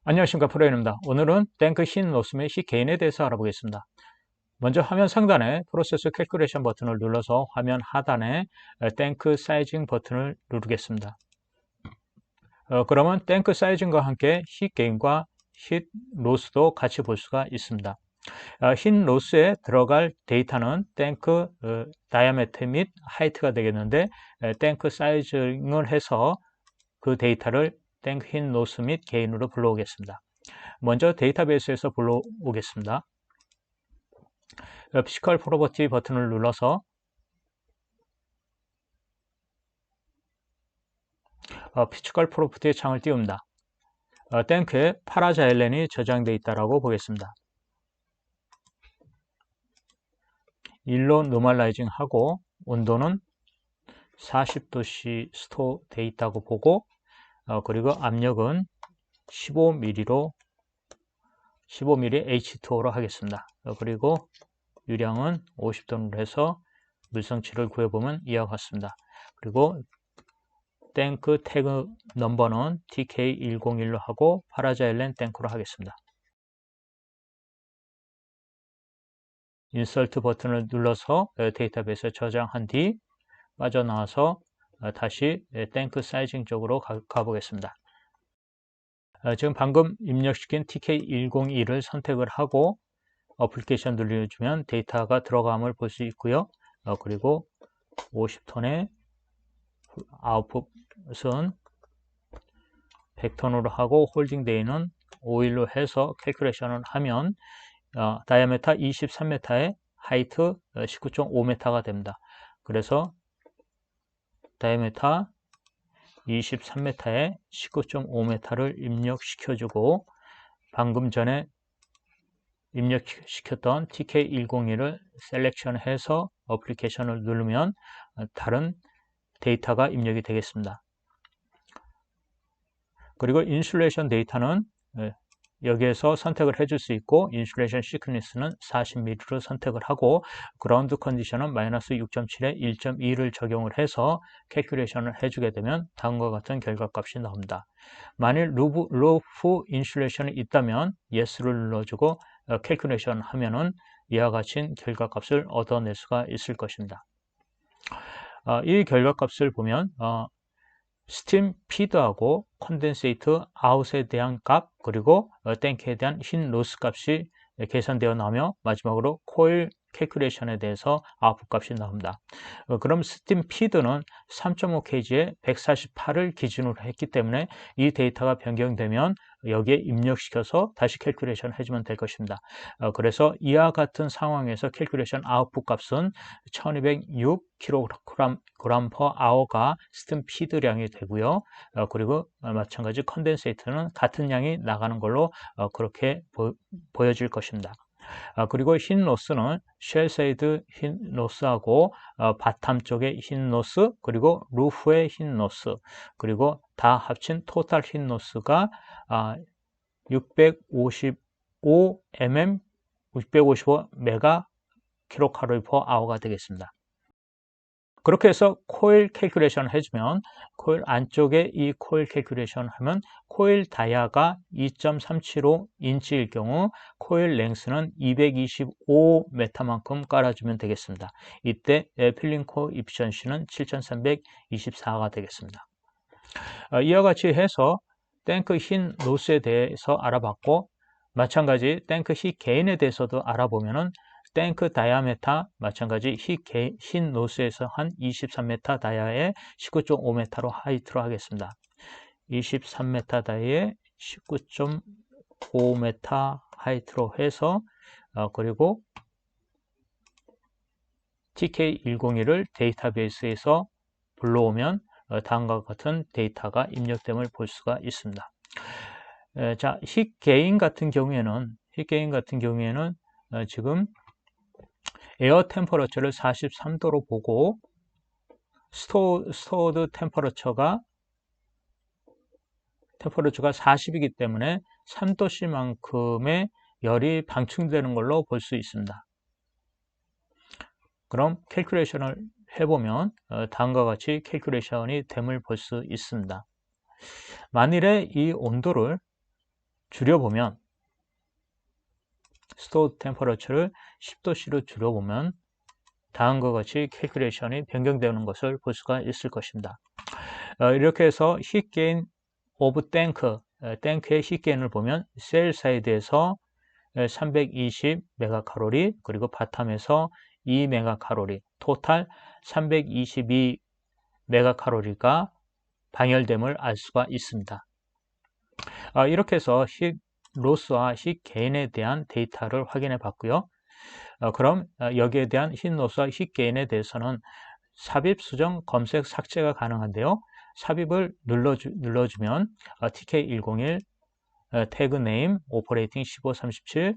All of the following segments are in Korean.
안녕하십니까, 프로입니다. 오늘은 탱크 흰 로스 및 히 게인에 대해서 알아보겠습니다. 먼저 화면 상단에 프로세스 캘큘레이션 버튼을 눌러서 화면 하단에 탱크 사이징 버튼을 누르겠습니다. 그러면 탱크 사이징과 함께 히 게인과 히 로스도 같이 볼 수가 있습니다. 흰 로스에 들어갈 데이터는 탱크 다이아메터 및 하이트가 되겠는데, 탱크 사이징을 해서 그 데이터를 탱크 흰 로스 및 게인으로 불러오겠습니다. 먼저 데이터베이스에서 불러오겠습니다. 피지컬 프로퍼티 버튼을 눌러서 피지컬 프로퍼티 창을 띄웁니다. 탱크에 파라자일렌이 저장되어 있다고 보겠습니다. 1로 노멀라이징 하고 온도는 40도씨 스토어 되어 있다고 보고, 그리고 압력은 15mm로 15mm H2O로 하겠습니다. 그리고 유량은 50톤으로 해서 물성치를 구해보면 이와 같습니다. 그리고 탱크 태그 넘버는 TK101로 하고 파라자일렌 탱크로 하겠습니다. 인서트 버튼을 눌러서 데이터베이스에 저장한 뒤 빠져나와서 다시 탱크 사이징 쪽으로 가보겠습니다. 지금 방금 입력시킨 TK101을 선택을 하고 어플리케이션 눌러주면 데이터가 들어감을 볼 수 있고요. 그리고 50톤의 아웃풋은 100톤으로 하고 홀딩 데이는 5일로 해서 캘큘레이션을 하면 다이아메터 23m에 하이트 19.5m가 됩니다. 그래서 다이아메터 23m에 19.5m를 입력시켜주고 방금 전에 입력시켰던 TK101을 셀렉션해서 어플리케이션을 누르면 다른 데이터가 입력이 되겠습니다. 그리고 인슐레이션 데이터는 여기에서 선택을 해줄 수 있고, 인슐레이션 시크니스는 40mm로 선택을 하고, 그라운드 컨디션은 마이너스 6.7에 1.2를 적용을 해서 캘큘레이션을 해주게 되면 다음과 같은 결과값이 나옵니다. 만일 루프 인슐레이션이 있다면 yes를 눌러주고 캘큘레이션 하면은 이와 같은 결과값을 얻어낼 수가 있을 것입니다. 이 결과값을 보면 스팀 피드하고 컨덴세이트 아웃에 대한 값, 그리고 탱크에 대한 흰 로스 값이 계산되어 나오며 마지막으로 코일 캘큘레이션에 대해서 아웃풋 값이 나옵니다. 그럼 스팀 피드는 3.5kg에 148을 기준으로 했기 때문에 이 데이터가 변경되면 여기에 입력시켜서 다시 캘큘레이션 해주면 될 것입니다. 그래서 이와 같은 상황에서 캘큘레이션 아웃풋 값은 1206kg/h가 스팀 피드량이 되고요. 그리고 마찬가지 컨덴세이트는 같은 양이 나가는 걸로 그렇게 보여질 것입니다. 그리고 흰 로스는 쉘사이드 흰 로스하고 바텀 쪽의 흰 로스, 그리고 루프의 흰 로스, 그리고 다 합친 토탈 흰 로스가 655mm, 655MkCal/H가 되겠습니다. 그렇게 해서 코일 캘큘레이션 해주면 코일 안쪽에 이 코일 캘큘레이션 하면 코일 다이아가 2.375인치일 경우 코일 랭스는 225m만큼 깔아주면 되겠습니다. 이때 필링 코 이피션시는 7324가 되겠습니다. 이와 같이 해서 탱크 흰 로스에 대해서 알아봤고, 마찬가지 탱크 히 게인에 대해서도 알아보면은 탱크 다이아메터 마찬가지 흰 노스에서 한 23m 다이아에 19.5m로 하이트로 하겠습니다. 23m 다이아에 19.5m 하이트로 해서 그리고 TK101을 데이터베이스에서 불러오면 다음과 같은 데이터가 입력됨을 볼 수가 있습니다. 자, 히 게인 같은 경우에는 지금 에어 템퍼러처를 43도로 보고 스토어드 템퍼러처가 40이기 때문에 3도씨만큼의 열이 방출되는 걸로 볼 수 있습니다. 그럼 캘큘레이션을 해보면 다음과 같이 캘큘레이션이 됨을 볼 수 있습니다. 만일에 이 온도를 줄여보면 스토어 템퍼러처를 10도C로 줄여보면 다음과 같이 캘큘레이션이 변경되는 것을 볼 수가 있을 것입니다. 이렇게 해서 heat gain of 탱크의 heat gain을 보면 셀 사이드에서 320 메가칼로리, 그리고 바텀에서 2 메가칼로리, 토탈 322 메가칼로리가 방열됨을 알 수가 있습니다. 이렇게 해서 히 로스와 히 게인에 대한 데이터를 확인해 봤고요. 그럼 여기에 대한 히 로스와 히 게인에 대해서는 삽입, 수정, 검색, 삭제가 가능한데요. 삽입을 눌러주면 TK101 태그 네임, 오퍼레이팅 1537,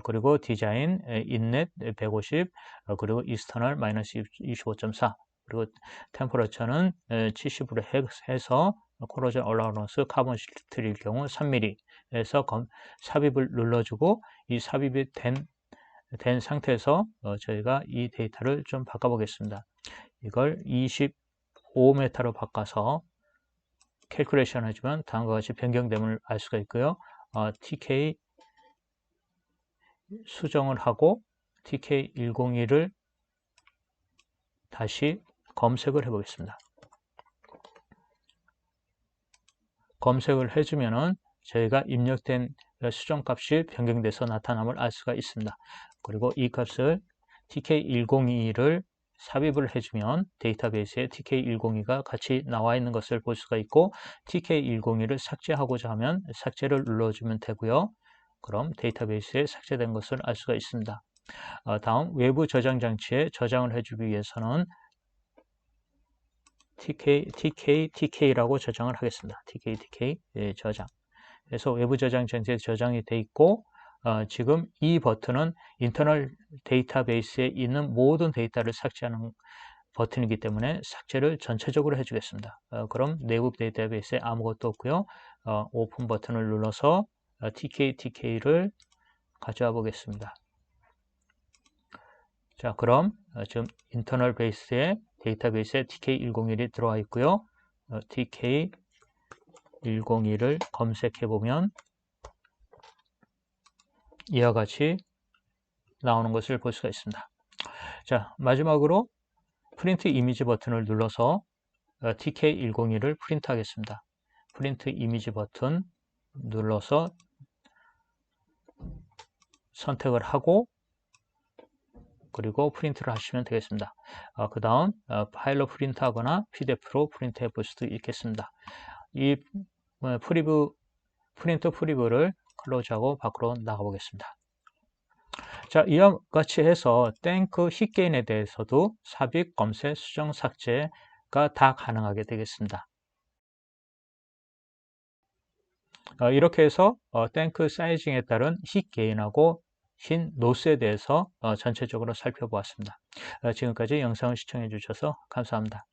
그리고 디자인, 인넷 150, 그리고 익스터널 마이너스 25.4, 그리고 템퍼러처는 70으로 해서 코로전 얼라우런스 카본 실트릴 경우 3mm에서 삽입을 눌러주고, 이 삽입이 된 상태에서 저희가 이 데이터를 좀 바꿔보겠습니다. 이걸 25m로 바꿔서 캘큘레이션 해주면 다음과 같이 변경됨을 알 수가 있고요. TK 수정을 하고 TK101을 다시 검색을 해 보겠습니다. 검색을 해주면은 저희가 입력된 수정값이 변경돼서 나타남을 알 수가 있습니다. 그리고 이 값을 TK102를 삽입을 해주면 데이터베이스에 TK102가 같이 나와 있는 것을 볼 수가 있고, TK102를 삭제하고자 하면 삭제를 눌러주면 되고요. 그럼 데이터베이스에 삭제된 것을 알 수가 있습니다. 다음 외부 저장 장치에 저장을 해주기 위해서는 TK라고 저장을 하겠습니다. TK 저장. 그래서 외부 저장 장치에 저장이 되어 있고, 지금 이 버튼은 인터널 데이터베이스에 있는 모든 데이터를 삭제하는 버튼이기 때문에 삭제를 전체적으로 해주겠습니다. 그럼 내부 데이터베이스에 아무것도 없고요. 오픈 버튼을 눌러서 TK를 가져와 보겠습니다. 자, 그럼 지금 인터널 데이터베이스에 TK101이 들어와 있고요. TK101을 검색해 보면 이와 같이 나오는 것을 볼 수가 있습니다. 자, 마지막으로 프린트 이미지 버튼을 눌러서 TK101을 프린트 하겠습니다. 프린트 이미지 버튼 눌러서 선택을 하고, 그리고 프린트를 하시면 되겠습니다. 그 다음 파일로 프린트 하거나 PDF로 프린트 해 볼 수도 있겠습니다. 이 프린트 프리뷰를 클로즈하고 밖으로 나가 보겠습니다. 자, 이와 같이 해서 탱크 힛게인에 대해서도 삽입, 검색, 수정, 삭제가 다 가능하게 되겠습니다. 이렇게 해서 탱크 사이징에 따른 힛게인하고 흰 노스에 대해서 전체적으로 살펴보았습니다. 지금까지 영상을 시청해 주셔서 감사합니다.